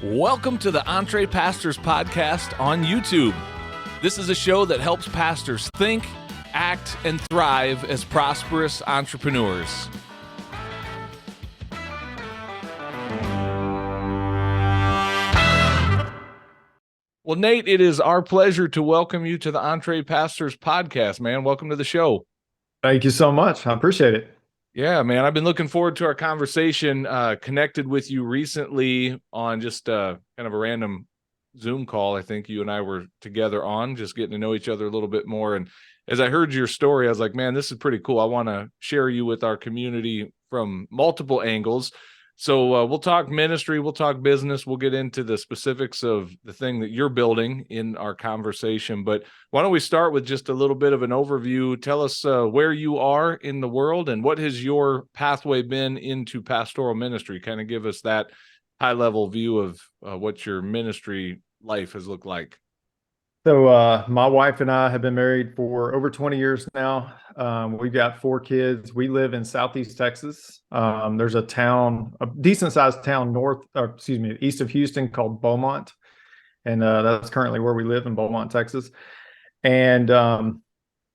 Welcome to the Entre Pastors podcast on YouTube. This is a show that helps pastors think, act, and thrive as prosperous entrepreneurs. Well, Nate, it is our pleasure to welcome you to the Entre Pastors podcast, man. Welcome to the show. Thank you so much. I appreciate it. Yeah, man, I've been looking forward to our conversation. Connected with you recently on just kind of a random Zoom call. I think you and I were together on, just getting to know each other a little bit more. And as I heard your story, I was like, man, this is pretty cool. I want to share you with our community from multiple angles. So we'll talk ministry, we'll talk business, we'll get into the specifics of the thing that you're building in our conversation. But why don't we start with just a little bit of an overview? Tell us where you are in the world and what has your pathway been into pastoral ministry? Kind of give us that high-level view of what your ministry life has looked like. So my wife and I have been married for over 20 years now. We've got 4 kids. We live in Southeast Texas. There's a decent-sized town east of Houston called Beaumont. And that's currently where we live, in Beaumont, Texas. And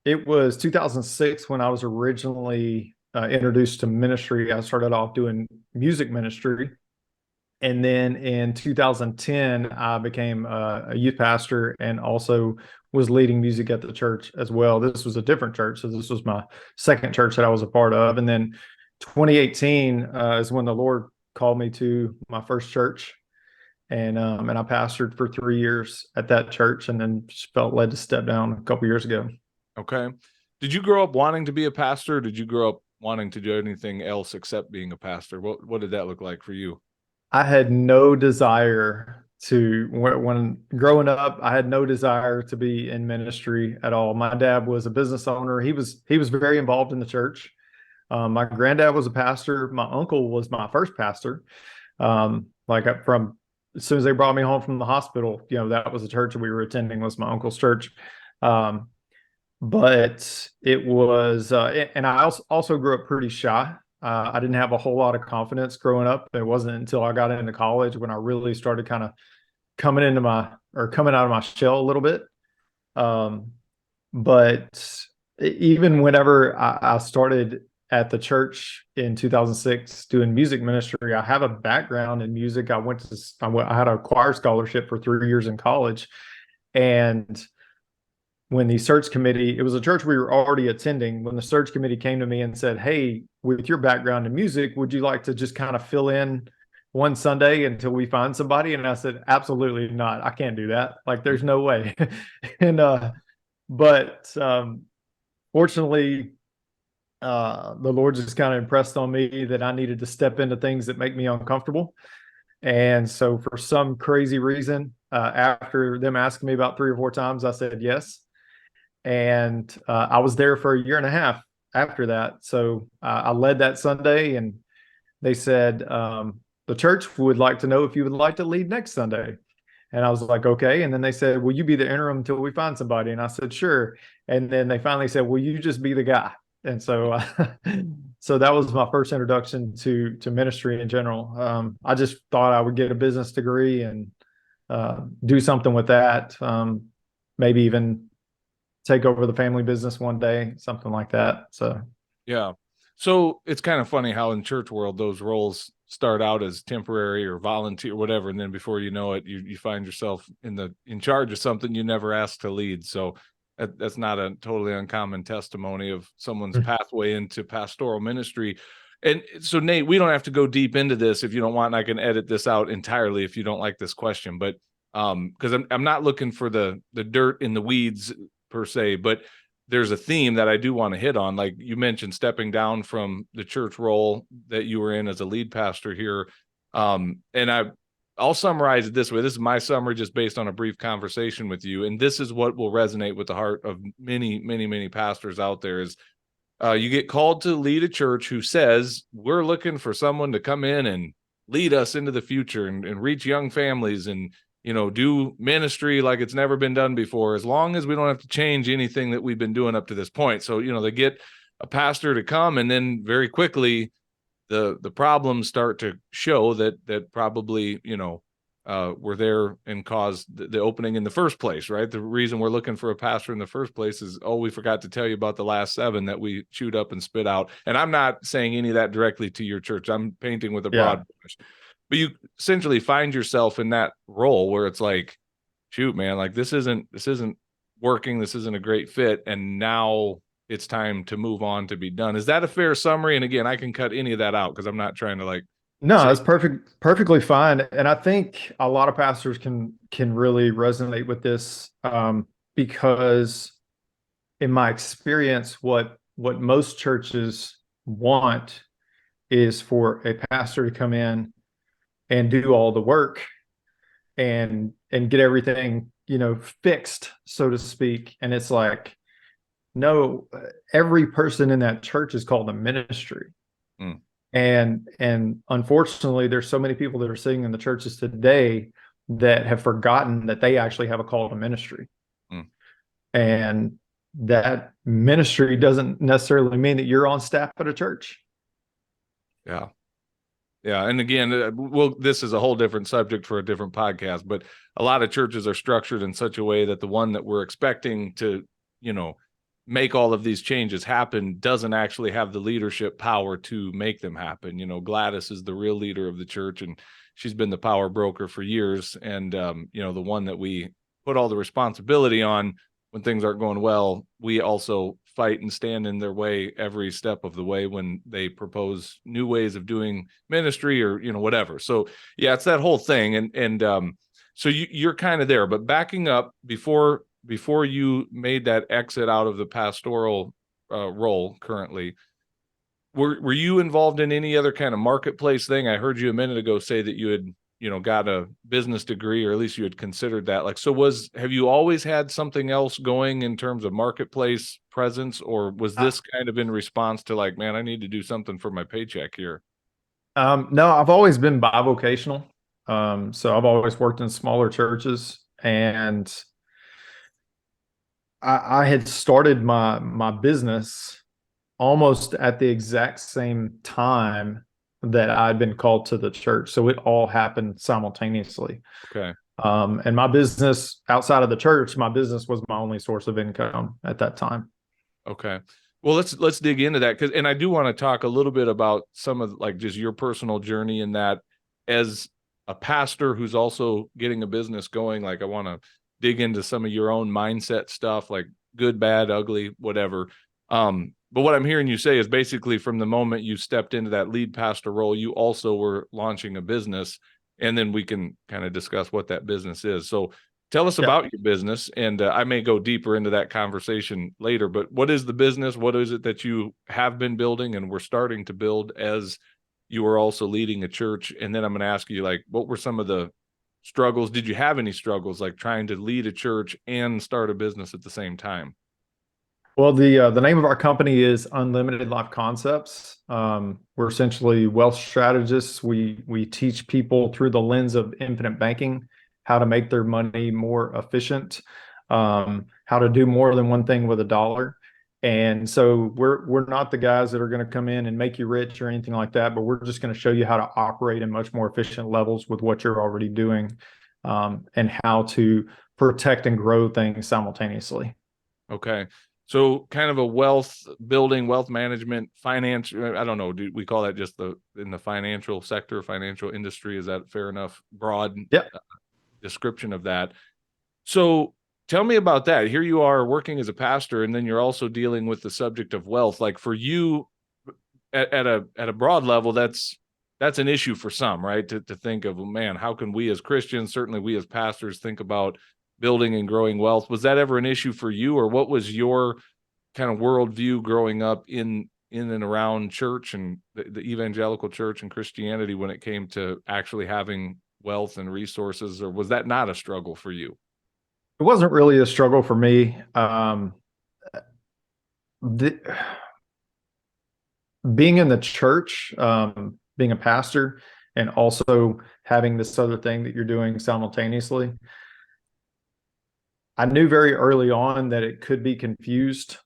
it was 2006 when I was originally introduced to ministry. I started off doing music ministry. And then in 2010, I became a youth pastor and also was leading music at the church as well. This was a different church. So this was my second church that I was a part of. And then 2018 is when the Lord called me to my first church. And I pastored for 3 years at that church and then just felt led to step down a couple years ago. Okay. Did you grow up wanting to be a pastor? Or did you grow up wanting to do anything else except being a pastor? What did that look like for you? I had no desire when growing up, I had no desire to be in ministry at all. My dad was a business owner. He was very involved in the church. My granddad was a pastor. My uncle was my first pastor. From as soon as they brought me home from the hospital, that was the church that we were attending, was my uncle's church. But it was, and I also grew up pretty shy. I didn't have a whole lot of confidence growing up. It wasn't until I got into college when I really started kind of coming out of my shell a little bit. But even whenever I started at the church in 2006 doing music ministry, I have a background in music. I had a choir scholarship for 3 years in college. And when the search committee, it was a church we were already attending, when the search committee came to me and said, hey, with your background in music, would you like to just kind of fill in one Sunday until we find somebody? And I said, absolutely not. I can't do that. Like, there's no way. But fortunately, the Lord just kind of impressed on me that I needed to step into things that make me uncomfortable. And so for some crazy reason, after them asking me about 3 or 4 times, I said yes. And I was there for a year and a half after that. So I led that Sunday, and they said, the church would like to know if you would like to lead next Sunday. And I was like, okay. And then they said, will you be the interim until we find somebody? And I said, sure. And then they finally said, will you just be the guy? And so so that was my first introduction to ministry in general. I just thought I would get a business degree and do something with that. Maybe even take over the family business one day, something like that. So, yeah. So it's kind of funny how in church world, those roles start out as temporary or volunteer, or whatever. And then before you know it, you find yourself in charge of something you never asked to lead. So that's not a totally uncommon testimony of someone's pathway into pastoral ministry. And so, Nate, we don't have to go deep into this if you don't want, and I can edit this out entirely if you don't like this question, but because I'm not looking for the dirt in the weeds per se, but there's a theme that I do want to hit on. Like you mentioned, stepping down from the church role that you were in as a lead pastor here. And I'll summarize it this way. This is my summary just based on a brief conversation with you. And this is what will resonate with the heart of many, many, many pastors out there is you get called to lead a church who says, we're looking for someone to come in and lead us into the future and reach young families and do ministry like it's never been done before, as long as we don't have to change anything that we've been doing up to this point. So, they get a pastor to come, and then very quickly the problems start to show that probably, were there and caused the opening in the first place, right? The reason we're looking for a pastor in the first place is, oh, we forgot to tell you about the last 7 that we chewed up and spit out. And I'm not saying any of that directly to your church. I'm painting with a broad brush. But you essentially find yourself in that role where it's like, shoot, man, like this isn't working. This isn't a great fit. And now it's time to move on to be done. Is that a fair summary? And again, I can cut any of that out because I'm not trying to like No, say, that's perfectly fine. And I think a lot of pastors can really resonate with this, because in my experience, what most churches want is for a pastor to come in and do all the work and get everything, fixed, so to speak. And it's like, no, every person in that church is called a ministry. mm, And unfortunately, there's so many people that are sitting in the churches today that have forgotten that they actually have a call to ministry. mm, And that ministry doesn't necessarily mean that you're on staff at a church. yeah. Yeah. And again, this is a whole different subject for a different podcast, but a lot of churches are structured in such a way that the one that we're expecting to, make all of these changes happen doesn't actually have the leadership power to make them happen. Gladys is the real leader of the church, and she's been the power broker for years. And, the one that we put all the responsibility on when things aren't going well, we also fight and stand in their way every step of the way when they propose new ways of doing ministry or, whatever. So yeah, it's that whole thing. And so you're kind of there, but backing up before you made that exit out of the pastoral role currently, were you involved in any other kind of marketplace thing? I heard you a minute ago say that you had, got a business degree, or at least you had considered that. Like, so have you always had something else going in terms of marketplace presence, or was this kind of in response to like, man, I need to do something for my paycheck here? No, I've always been bivocational. So I've always worked in smaller churches, and I had started my business almost at the exact same time that I'd been called to the church. So it all happened simultaneously. Okay. And my business outside of the church, my business was my only source of income at that time. Okay. Well, let's dig into that, and I do want to talk a little bit about some of like just your personal journey in that as a pastor who's also getting a business going. Like, I want to dig into some of your own mindset stuff, like good, bad, ugly, whatever. But what I'm hearing you say is basically from the moment you stepped into that lead pastor role, you also were launching a business, and then we can kind of discuss what that business is. So tell us about your business, and I may go deeper into that conversation later, but what is the business? What is it that you have been building and we're starting to build as you were also leading a church? And then I'm going to ask you, like, what were some of the struggles? Did you have any struggles, like trying to lead a church and start a business at the same time? Well, the name of our company is Unlimited Life Concepts. We're essentially wealth strategists. We teach people through the lens of infinite banking how to make their money more efficient, how to do more than one thing with a dollar. And so we're not the guys that are going to come in and make you rich or anything like that, but we're just going to show you how to operate in much more efficient levels with what you're already doing, and how to protect and grow things simultaneously. Okay. So kind of a wealth building, wealth management, finance. I don't know. Do we call that just in the financial sector, financial industry? Is that fair enough? Broad description of that. So tell me about that. Here you are working as a pastor, and then you're also dealing with the subject of wealth. Like, for you at a broad level, that's an issue for some, right? To think of, man, how can we as Christians, certainly we as pastors, think about building and growing wealth? Was that ever an issue for you, or what was your kind of worldview growing up in and around church and the evangelical church and Christianity when it came to actually having wealth and resources? Or was that not a struggle for you? It wasn't really a struggle for me. Being in the church, being a pastor, and also having this other thing that you're doing simultaneously, I knew very early on that it could be confused.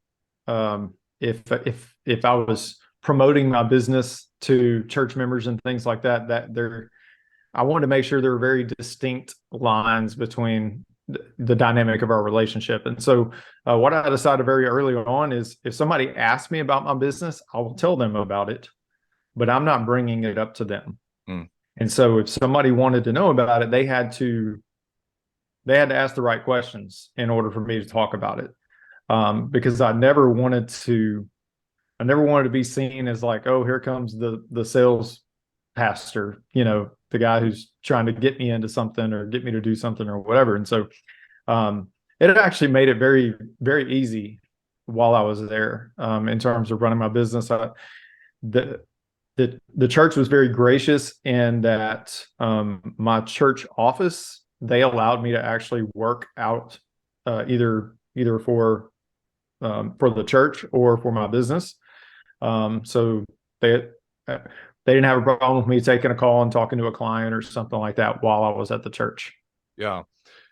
If I was promoting my business to church members and things like that, I wanted to make sure there were very distinct lines between the dynamic of our relationship. And so what I decided very early on is if somebody asks me about my business, I will tell them about it, but I'm not bringing it up to them. Mm. And so if somebody wanted to know about it, they had to ask the right questions in order for me to talk about it. Because I never wanted to be seen as like, oh, here comes the sales pastor, the guy who's trying to get me into something or get me to do something or whatever. And so it actually made it very, very easy while I was there in terms of running my business. The church was very gracious in that my church office, they allowed me to actually work out either for the church or for my business. So they didn't have a problem with me taking a call and talking to a client or something like that while I was at the church. Yeah.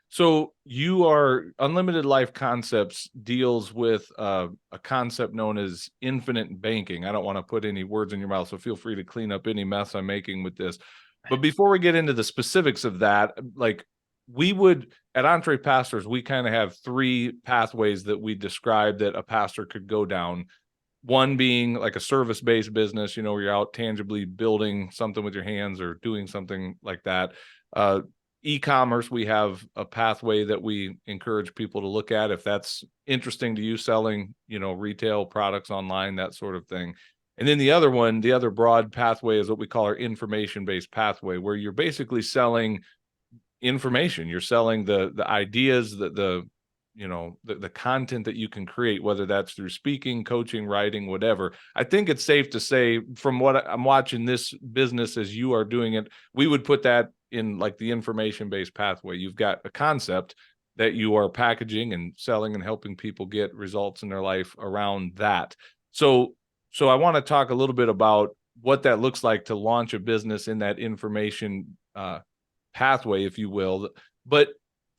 So Unlimited Life Concepts deals with a concept known as infinite banking. I don't want to put any words in your mouth, so feel free to clean up any mess I'm making with this. But before we get into the specifics of that, like at Entre Pastors, we kind of have three pathways that we describe that a pastor could go down. One being like a service-based business, where you're out tangibly building something with your hands or doing something like that. E-commerce, we have a pathway that we encourage people to look at if that's interesting to you, selling, retail products online, that sort of thing. And then the other broad pathway is what we call our information-based pathway, where you're basically selling information. You're selling the ideas, the content that you can create, whether that's through speaking, coaching, writing, whatever. I think it's safe to say, from what I'm watching this business as you are doing it, we would put that in like the information-based pathway. You've got a concept that you are packaging and selling and helping people get results in their life around that. So I want to talk a little bit about what that looks like to launch a business in that information pathway, if you will. But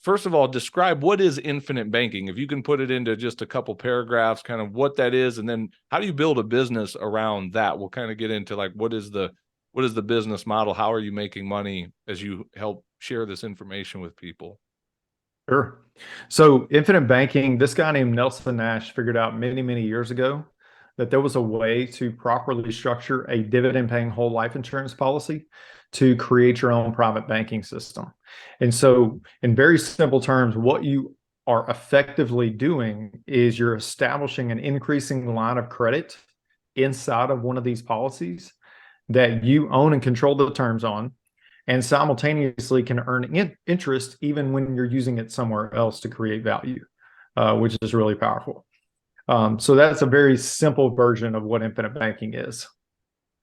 first of all, describe what is infinite banking. If you can put it into just a couple paragraphs, kind of what that is, and then how do you build a business around that? We'll kind of get into like, what is the business model? How are you making money as you help share this information with people? Sure. So infinite banking, this guy named Nelson Nash figured out many, many years ago that there was a way to properly structure a dividend paying whole life insurance policy to create your own private banking system. And so in very simple terms, what you are effectively doing is you're establishing an increasing line of credit inside of one of these policies that you own and control the terms on, and simultaneously can earn interest even when you're using it somewhere else to create value, which is really powerful. So that's a very simple version of what infinite banking is.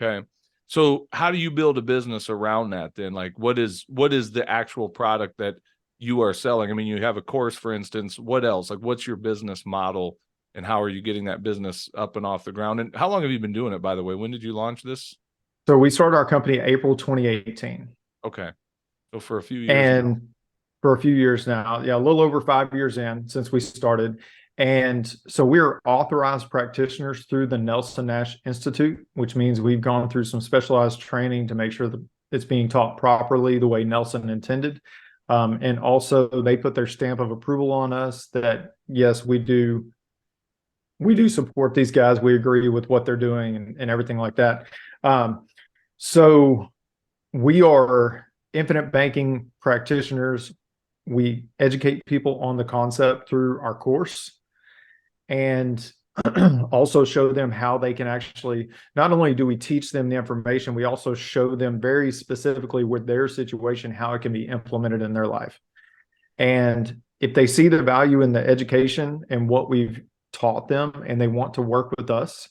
Okay. So how do you build a business around that then? Like what is the actual product that you are selling? I mean, you have a course, for instance. What else? Like what's your business model and how are you getting that business up and off the ground? And how long have you been doing it, by the way? When did you launch this? So we started our company April 2018. Okay. So for a few years And now. for a few years now, yeah, a little over 5 years in since we started. And so we're authorized practitioners through the Nelson Nash Institute, which means we've gone through some specialized training to make sure that it's being taught properly the way Nelson intended. And also they put their stamp of approval on us that, yes, we do support these guys. We agree with what they're doing and everything like that. So we are infinite banking practitioners. We educate people on the concept through our course and also show them how they can actually, not only do we teach them the information, we also show them very specifically with their situation, how it can be implemented in their life. And if they see the value in the education and what we've taught them and they want to work with us,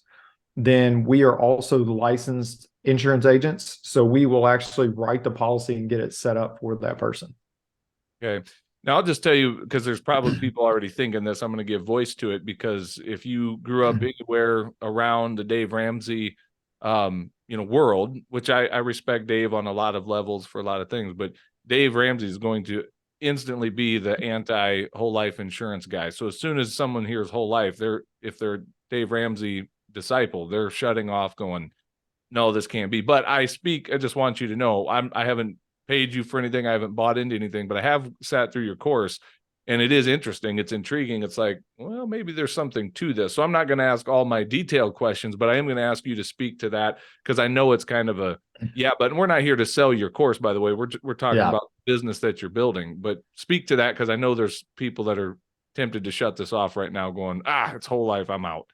then we are also licensed insurance agents. So we will actually write the policy and get it set up for that person. Okay. Now I'll just tell you, because there's probably people already thinking this, I'm going to give voice to it, because if you grew up anywhere around the Dave Ramsey, world, which I respect Dave on a lot of levels for a lot of things, but Dave Ramsey is going to instantly be the anti whole life insurance guy. So as soon as someone hears whole life, if they're Dave Ramsey disciple, they're shutting off going, no, this can't be. But I just want you to know, I haven't paid you for anything. I haven't bought into anything, but I have sat through your course, and it is interesting. It's intriguing. It's like, well, maybe there's something to this. So I'm not going to ask all my detailed questions, but I am going to ask you to speak to that, because I know it's kind of a, yeah, but we're not here to sell your course, by the way. We're talking about the business that you're building, but speak to that, because I know there's people that are tempted to shut this off right now going, it's whole life, I'm out.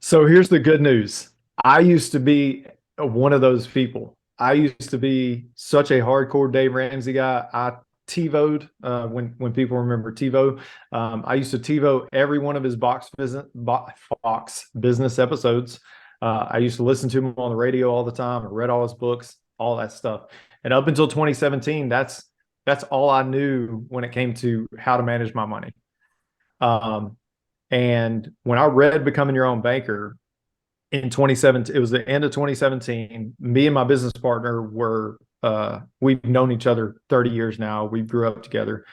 So here's the good news. I used to be one of those people. I used to be such a hardcore Dave Ramsey guy. I TiVo'd when people remember TiVo. I used to TiVo every one of his Fox business episodes. I used to listen to him on the radio all the time. I read all his books, all that stuff. And up until 2017, that's all I knew when it came to how to manage my money. And when I read Becoming Your Own Banker in 2017, it was the end of 2017. Me and my business partner we've known each other 30 years now. We grew up together.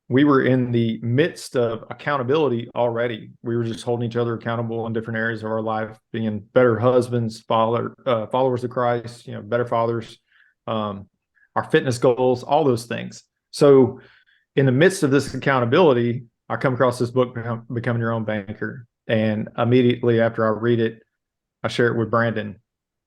We were in the midst of accountability already. We were just holding each other accountable in different areas of our life, being better husbands, followers of Christ, better fathers, our fitness goals, all those things. So in the midst of this accountability, I come across this book, Becoming Your Own Banker. And immediately after I read it, I share it with Brandon.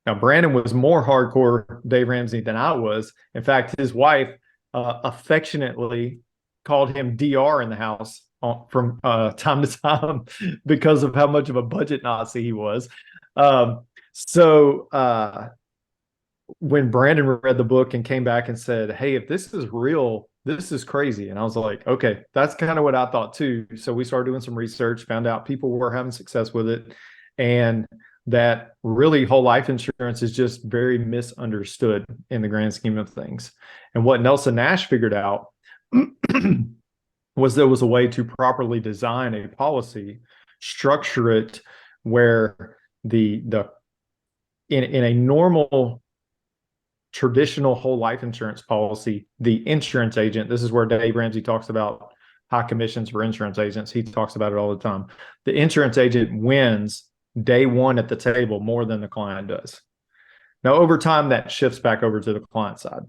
Now, Brandon was more hardcore Dave Ramsey than I was. In fact, his wife affectionately called him DR in the house from time to time because of how much of a budget Nazi he was. So when Brandon read the book and came back and said, hey, if this is real, this is crazy. And I was like, okay, that's kind of what I thought too. So we started doing some research, found out people were having success with it, and that really whole life insurance is just very misunderstood in the grand scheme of things. And what Nelson Nash figured out was there was a way to properly design a policy, structure it where in a normal traditional whole life insurance policy, the insurance agent, this is where Dave Ramsey talks about high commissions for insurance agents. He talks about it all the time. The insurance agent wins day one at the table more than the client does. Now, over time, that shifts back over to the client side.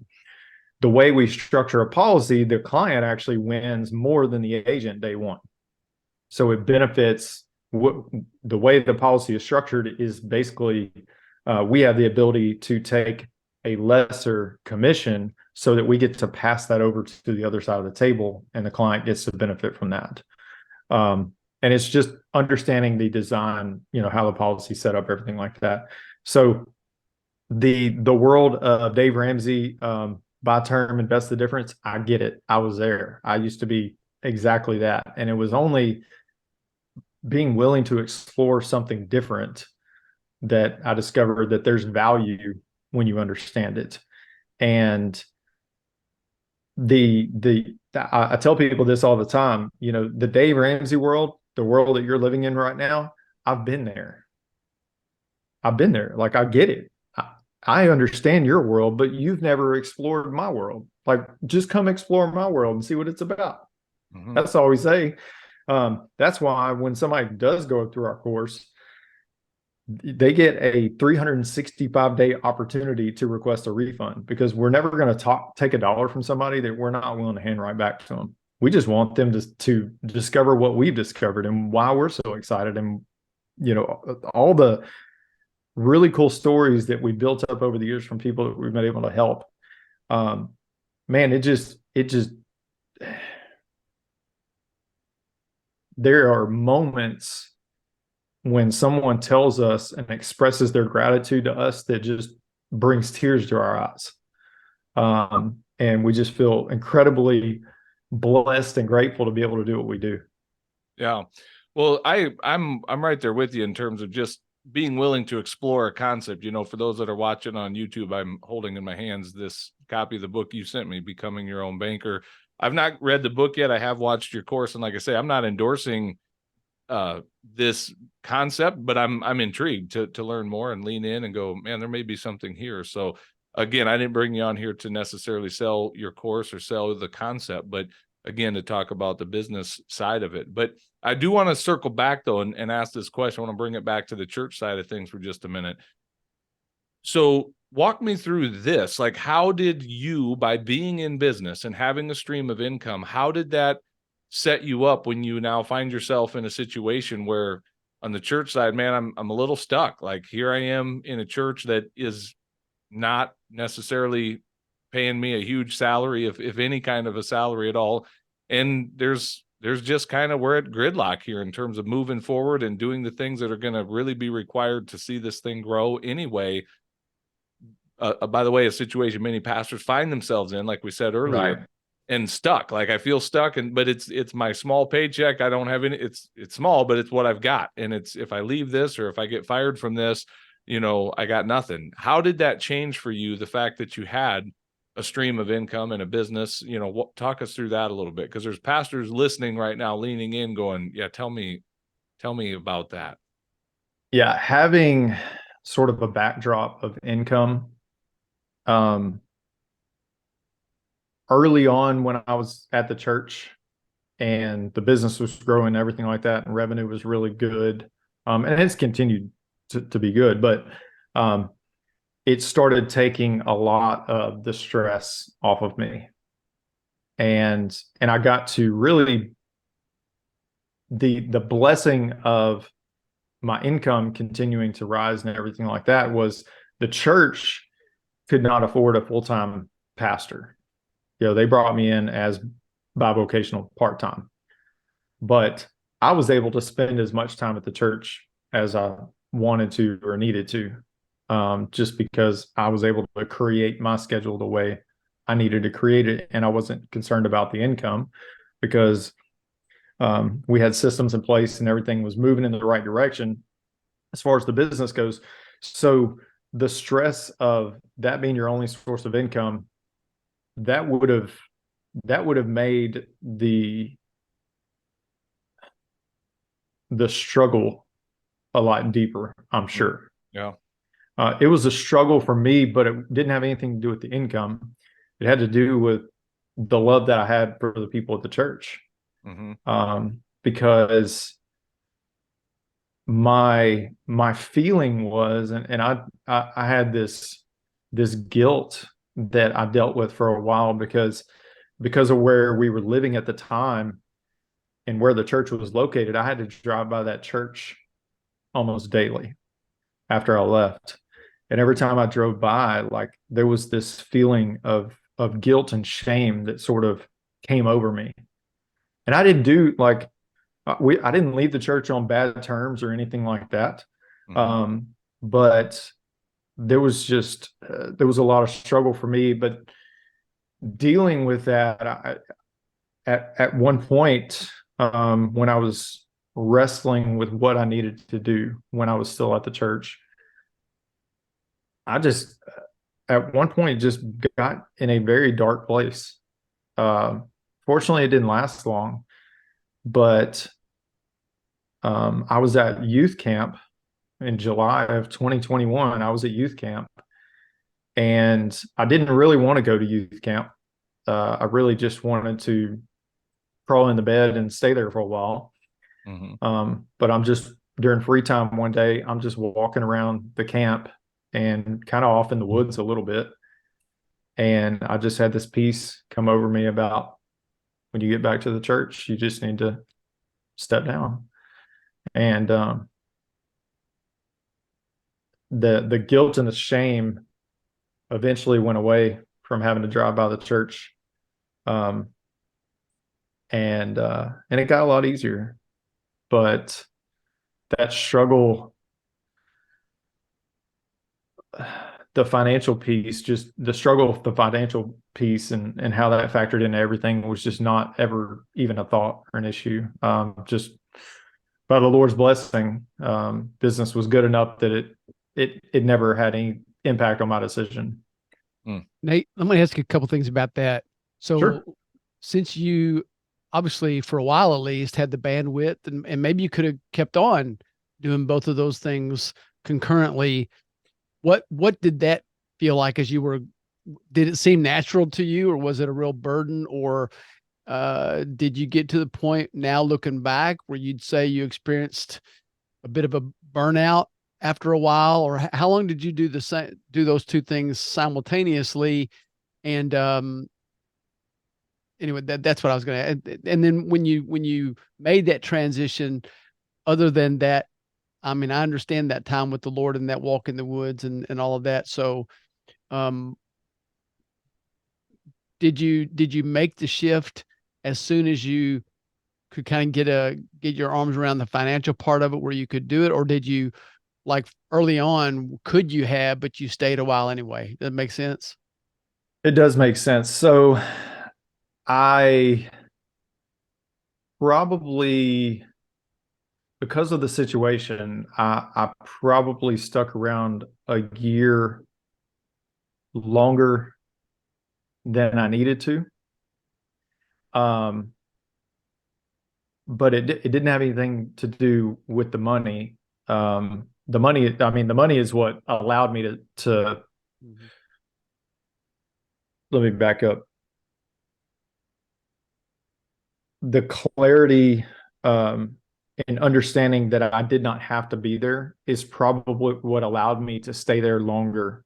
The way we structure a policy, the client actually wins more than the agent day one. So it benefits the way the policy is structured is basically we have the ability to take a lesser commission so that we get to pass that over to the other side of the table, and the client gets to benefit from that. And it's just understanding the design, how the policy set up, everything like that. So the world of Dave Ramsey, by term, invest the difference. I get it. I was there. I used to be exactly that. And it was only being willing to explore something different that I discovered that there's value when you understand it. And I tell people this all the time, the Dave Ramsey world, the world that you're living in right now, I've been there. Like, I get it. I understand your world, but you've never explored my world. Like, just come explore my world and see what it's about. Mm-hmm. That's all we say. That's why when somebody does go through our course, they get a 365-day opportunity to request a refund, because we're never going to take a dollar from somebody that we're not willing to hand right back to them. We just want them to discover what we've discovered and why we're so excited, and all the really cool stories that we built up over the years from people that we've been able to help. Man, it just there are moments when someone tells us and expresses their gratitude to us that just brings tears to our eyes. And we just feel incredibly blessed and grateful to be able to do what we do. Yeah. Well, I'm right there with you in terms of just being willing to explore a concept. For those that are watching on YouTube, I'm holding in my hands this copy of the book you sent me, Becoming Your Own Banker. I've not read the book yet. I have watched your course. And like I say, I'm not endorsing this concept, but I'm intrigued to learn more and lean in and go, man, there may be something here. So again, I didn't bring you on here to necessarily sell your course or sell the concept, but again, to talk about the business side of it. But I do want to circle back though and ask this question. I want to bring it back to the church side of things for just a minute. So walk me through this. Like, how did you, by being in business and having a stream of income, how did that set you up when you now find yourself in a situation where on the church side, man, I'm a little stuck. Like, here I am in a church that is not necessarily paying me a huge salary, if any kind of a salary at all. And there's just kind of, we're at gridlock here in terms of moving forward and doing the things that are going to really be required to see this thing grow anyway. By the way, a situation many pastors find themselves in, like we said earlier, Right. and stuck. Like, I feel stuck, but it's my small paycheck. I don't have any, it's small, but it's what I've got. And it's, if I leave this or if I get fired from this, I got nothing. How did that change for you? The fact that you had a stream of income and a business, talk us through that a little bit. Cause there's pastors listening right now, leaning in going, yeah, tell me about that. Yeah. Having sort of a backdrop of income, um, early on when I was at the church and the business was growing and everything like that, and revenue was really good. And it's continued to be good, but it started taking a lot of the stress off of me. And I got to really the blessing of my income continuing to rise and everything like that was the church could not afford a full-time pastor. They brought me in as bivocational part-time, but I was able to spend as much time at the church as I wanted to or needed to, just because I was able to create my schedule the way I needed to create it. And I wasn't concerned about the income because we had systems in place and everything was moving in the right direction as far as the business goes. So the stress of that being your only source of income, that would have made the struggle a lot deeper, I'm sure. Yeah. It was a struggle for me, but it didn't have anything to do with the income. It had to do with the love that I had for the people at the church. Because my feeling was, and I had this guilt that I dealt with for a while because of where we were living at the time and where the church was located. I had to drive by that church almost daily after I left. And every time I drove by, like, there was this feeling of guilt and shame that sort of came over me. And I didn't do like I didn't leave the church on bad terms or anything like that. But there was there was a lot of struggle for me. But dealing with that, at one point, when I was wrestling with what I needed to do when I was still at the church, I just at one point just got in a very dark place. Fortunately, it didn't last long, but I was at youth camp in July of 2021. I was at youth camp, and I didn't really want to go to youth camp. I really just wanted to crawl in the bed and stay there for a while. But I'm just during free time one day, I'm just walking around the camp and kind of off in the woods a little bit. And I just had this peace come over me about when you get back to the church, you just need to step down. And the guilt and the shame eventually went away from having to drive by the church. And it got a lot easier. But that struggle, the financial piece, just the struggle of the financial piece and how that factored into everything was just not ever even a thought or an issue. Just by the Lord's blessing, business was good enough that it never had any impact on my decision. Nate, let me ask you a couple things about that. So Sure. Since you obviously for a while at least had the bandwidth and maybe you could have kept on doing both of those things concurrently, what did that feel like as you were, did it seem natural to you or was it a real burden, or did you get to the point now looking back where you'd say you experienced a bit of a burnout after a while, or how long did you do do those two things simultaneously? And anyway, that's what I was going to. And then when you made that transition, other than that, I mean, I understand that time with the Lord and that walk in the woods and all of that. So, um, did you make the shift as soon as you could kind of get your arms around the financial part of it where you could do it, or did you, like, early on, could you have, but you stayed a while anyway? Does that make sense? It does make sense. So I probably, because of the situation, I probably stuck around a year longer than I needed to. But it didn't have anything to do with the money. The money, I mean, the money is what allowed me to Mhm. let me back up. The clarity and understanding that I did not have to be there is probably what allowed me to stay there longer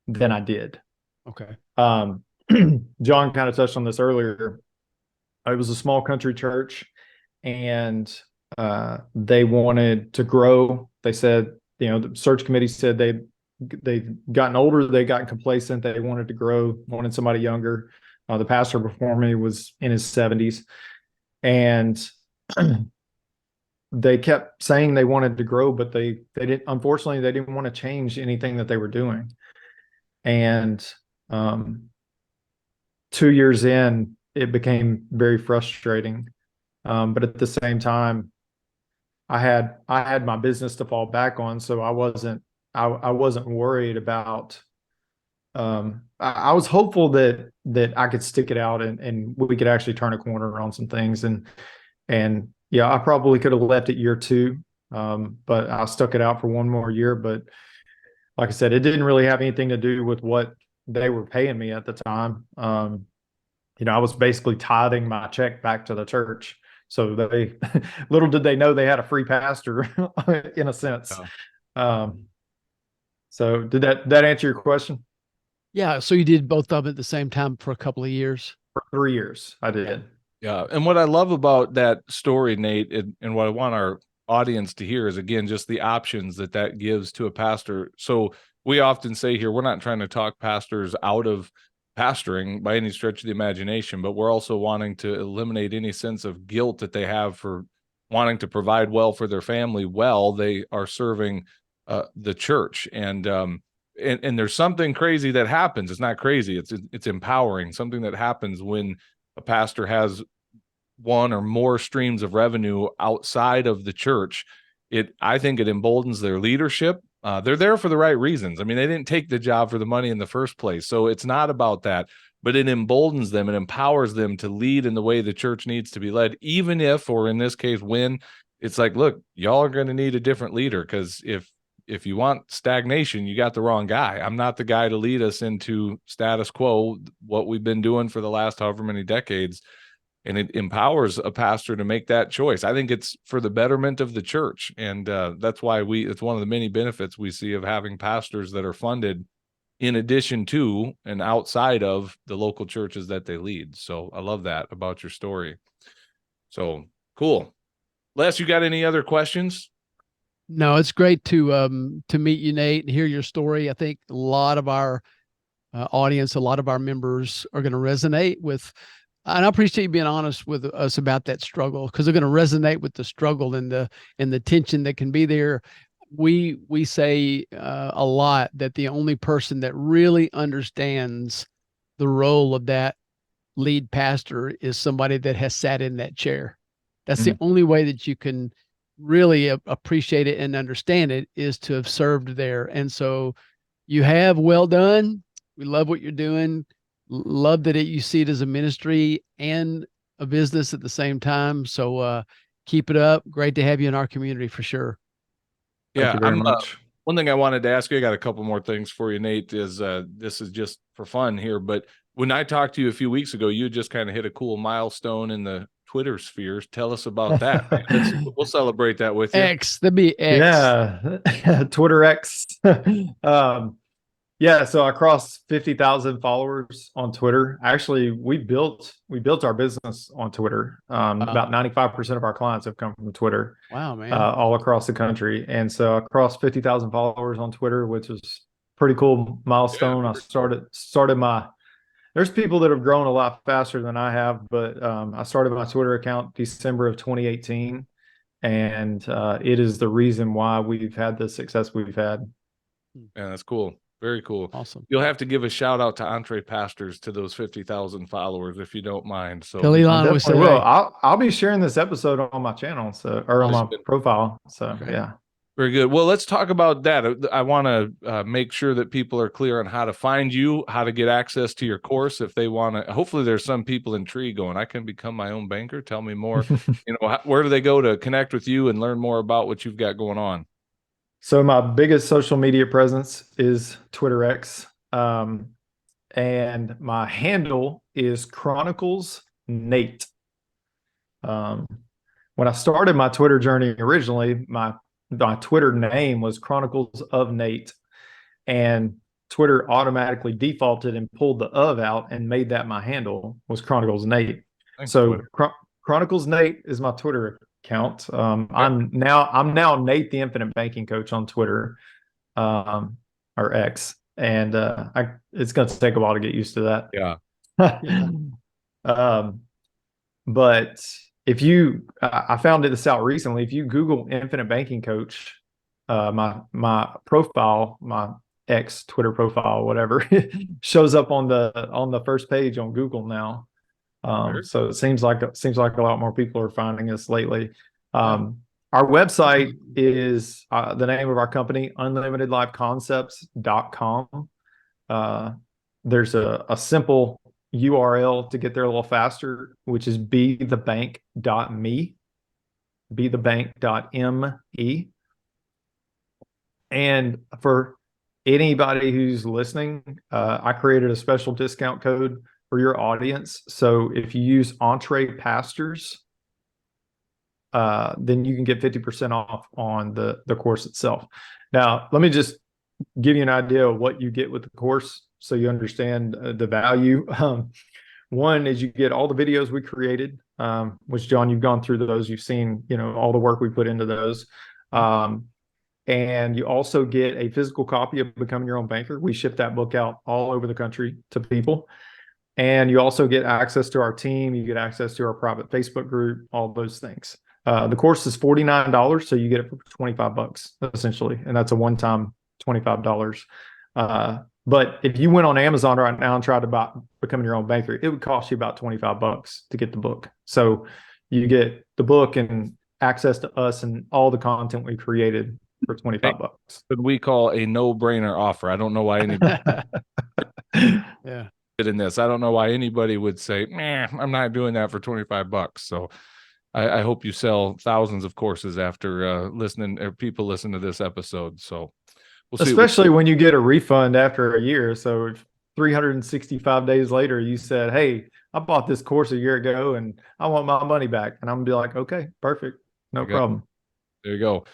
than I did. Okay. John kind of touched on this earlier. It was a small country church, and they wanted to grow. They said, the search committee said they'd gotten older, they got complacent, they wanted to grow, wanted somebody younger. The pastor before me was in his 70s, and they kept saying they wanted to grow, but they didn't. Unfortunately, they didn't want to change anything that they were doing. And 2 years in, it became very frustrating. But at the same time, I had my business to fall back on, so I wasn't worried about. I was hopeful that I could stick it out and we could actually turn a corner on some things. And yeah, I probably could have left at year two, but I stuck it out for one more year. But like I said, it didn't really have anything to do with what they were paying me at the time. I was basically tithing my check back to the church. So they, little did they know, they had a free pastor in a sense. Yeah. So did that answer your question? Yeah. So you did both of them at the same time for a couple of years. For 3 years, I did. Yeah. And what I love about that story, Nate, and what I want our audience to hear is, again, just the options that gives to a pastor. So we often say here, we're not trying to talk pastors out of pastoring by any stretch of the imagination, but we're also wanting to eliminate any sense of guilt that they have for wanting to provide well for their family while they are serving the church. And there's something crazy that happens. It's not crazy. It's empowering. Something that happens when a pastor has one or more streams of revenue outside of the church. I think it emboldens their leadership. They're there for the right reasons. I mean, they didn't take the job for the money in the first place. So it's not about that, but it emboldens them and empowers them to lead in the way the church needs to be led, even if, or in this case, when it's like, look, y'all are going to need a different leader, because if you want stagnation, you got the wrong guy. I'm not the guy to lead us into status quo, what we've been doing for the last however many decades. And it empowers a pastor to make that choice. I think it's for the betterment of the church. And that's why it's one of the many benefits we see of having pastors that are funded in addition to and outside of the local churches that they lead. So I love that about your story. So cool. Les, you got any other questions? No, it's great to meet you, Nate, and hear your story. I think a lot of our audience, a lot of our members are going to resonate with, and I appreciate you being honest with us about that struggle, because they're going to resonate with the struggle and the tension that can be there. We say a lot that the only person that really understands the role of that lead pastor is somebody that has sat in that chair. That's the only way that you can really appreciate it and understand it, is to have served there. And so you have, well done. We love what you're doing. Love that you see it as a ministry and a business at the same time. So keep it up. Great to have you in our community for sure. Thank Yeah, you very much. One thing I wanted to ask you, I got a couple more things for you, Nate, is this is just for fun here, but when I talked to you a few weeks ago, you just kind of hit a cool milestone in the Twitter sphere. Tell us about that, man. We'll celebrate that with you. That'd be X. Yeah, Twitter X. Yeah, so I crossed 50,000 followers on Twitter. Actually, we built our business on Twitter. About 95% of our clients have come from Twitter. Wow, man. All across the country. And so I crossed 50,000 followers on Twitter, which was pretty cool milestone. Yeah, I started my, there's people that have grown a lot faster than I have, but I started my Twitter account December of 2018. And it is the reason why we've had the success we've had. Yeah, that's cool. Very cool. Awesome. You'll have to give a shout out to Entre Pastors to those 50,000 followers if you don't mind. So Tell Elon we said, will. I'll be sharing this episode on my channel, on my profile. So okay. Yeah. Very good. Well, let's talk about that. I want to make sure that people are clear on how to find you, how to get access to your course. If they want to, hopefully there's some people intrigued going, I can become my own banker. Tell me more. Where do they go to connect with you and learn more about what you've got going on? So my biggest social media presence is Twitter X. And my handle is Chronicles Nate. When I started my Twitter journey originally, my Twitter name was Chronicles of Nate, and Twitter automatically defaulted and pulled the of out and made that my handle was Chronicles Nate. Thanks, so Chronicles Nate is my Twitter account. I'm now Nate the Infinite Banking Coach on Twitter, or X, and it's going to take a while to get used to that. Yeah. But if you, I found this out recently. If you Google Infinite Banking Coach, my profile, my X Twitter profile, whatever, shows up on the first page on Google now. So it seems like a lot more people are finding us lately. Our website is the name of our company, unlimitedlifeconcepts.com. There's a simple URL to get there a little faster, which is bethebank.me, bethebank.me. And for anybody who's listening, I created a special discount code for your audience. So if you use Entre Pastors, then you can get 50% off on the course itself. Now, let me just give you an idea of what you get with the course so you understand the value. One is you get all the videos we created, which, John, you've gone through those. You've seen, all the work we put into those. And you also get a physical copy of Becoming Your Own Banker. We ship that book out all over the country to people. And you also get access to our team. You get access to our private Facebook group, all those things. The course is $49, so you get it for $25 essentially. And that's a one-time $25. But if you went on Amazon right now and tried to buy Becoming Your Own Banker, it would cost you about $25 to get the book. So you get the book and access to us and all the content we created for $25. Could we call a no-brainer offer? I don't know why anybody in this. I don't know why anybody would say, I'm not doing that for $25. So I hope you sell thousands of courses after people listen to this episode. So we'll see. Especially when you get a refund after a year. So if 365 days later, you said, hey, I bought this course a year ago and I want my money back. And I'm gonna be like, okay, perfect. No problem. There you go.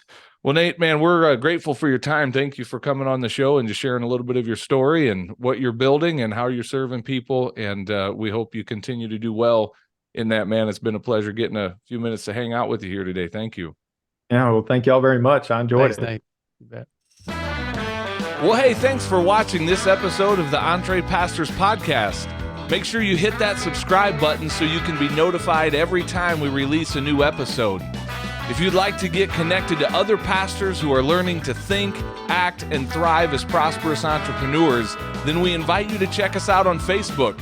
Well, Nate, man, we're grateful for your time. Thank you for coming on the show and just sharing a little bit of your story and what you're building and how you're serving people. And we hope you continue to do well in that, man. It's been a pleasure getting a few minutes to hang out with you here today. Thank you. Yeah, well, thank y'all very much. I enjoyed it. Nate. You bet. Well, hey, thanks for watching this episode of the Entre Pastors Podcast. Make sure you hit that subscribe button so you can be notified every time we release a new episode. If you'd like to get connected to other pastors who are learning to think, act, and thrive as prosperous entrepreneurs, then we invite you to check us out on Facebook.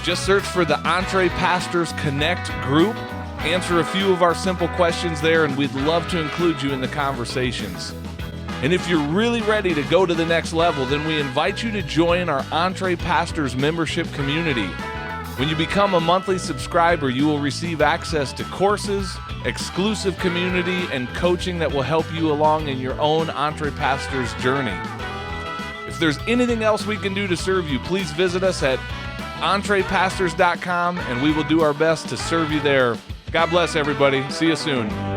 Just search for the Entre Pastors Connect group, answer a few of our simple questions there, and we'd love to include you in the conversations. And if you're really ready to go to the next level, then we invite you to join our Entre Pastors membership community. When you become a monthly subscriber, you will receive access to courses, exclusive community, and coaching that will help you along in your own Entre Pastors journey. If there's anything else we can do to serve you, please visit us at entrepastors.com, and we will do our best to serve you there. God bless everybody. See you soon.